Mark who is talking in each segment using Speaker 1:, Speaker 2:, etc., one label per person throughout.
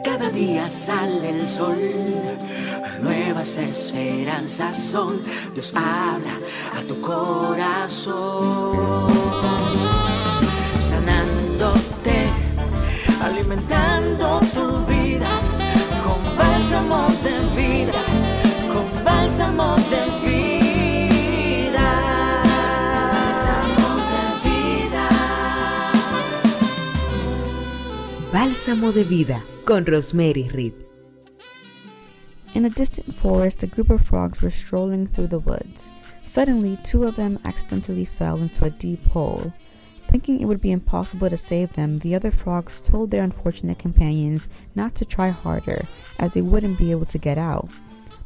Speaker 1: Cada día sale el sol, nuevas esperanzas son. Dios habla a tu corazón, sanándote, alimentando tu vida con bálsamo de vida, con bálsamo de vida, bálsamo de vida.
Speaker 2: Bálsamo de vida con Rosmery y Reid.
Speaker 3: In a distant forest, a group of frogs were strolling through the woods. Suddenly, 2 of them accidentally fell into a deep hole. Thinking it would be impossible to save them, the other frogs told their unfortunate companions not to try harder, as they wouldn't be able to get out.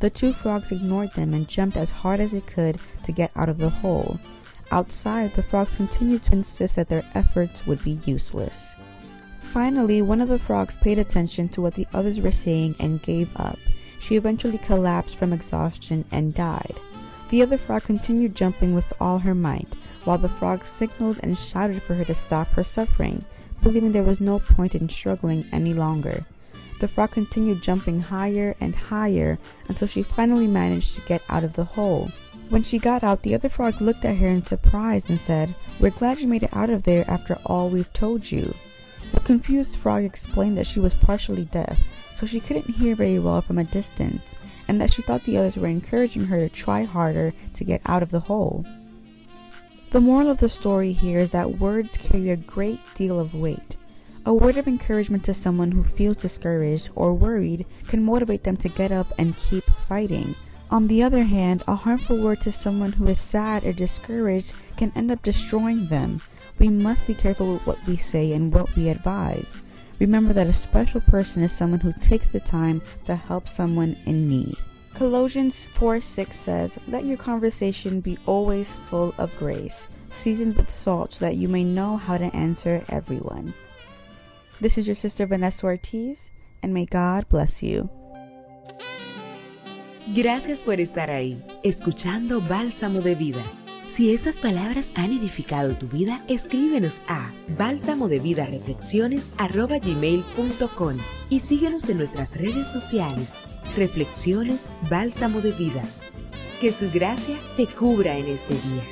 Speaker 3: The 2 frogs ignored them and jumped as hard as they could to get out of the hole. Outside, the frogs continued to insist that their efforts would be useless. Finally, one of the frogs paid attention to what the others were saying and gave up. She eventually collapsed from exhaustion and died. The other frog continued jumping with all her might, while the frogs signaled and shouted for her to stop her suffering, believing there was no point in struggling any longer. The frog continued jumping higher and higher until she finally managed to get out of the hole. When she got out, the other frog looked at her in surprise and said, "We're glad you made it out of there after all we've told you." The confused frog explained that she was partially deaf, so she couldn't hear very well from a distance, and that she thought the others were encouraging her to try harder to get out of the hole. The moral of the story here is that words carry a great deal of weight. A word of encouragement to someone who feels discouraged or worried can motivate them to get up and keep fighting. On the other hand, a harmful word to someone who is sad or discouraged can end up destroying them. We must be careful with what we say and what we advise. Remember that a special person is someone who takes the time to help someone in need. Colossians 4:6 says, "Let your conversation be always full of grace, seasoned with salt, so that you may know how to answer everyone." This is your sister Vanessa Ortiz, and may God bless you.
Speaker 2: Gracias por estar ahí, escuchando Bálsamo de Vida. Si estas palabras han edificado tu vida, escríbenos a balsamodevidareflexiones@gmail.com y síguenos en nuestras redes sociales. Reflexiones Bálsamo de Vida. Que su gracia te cubra en este día.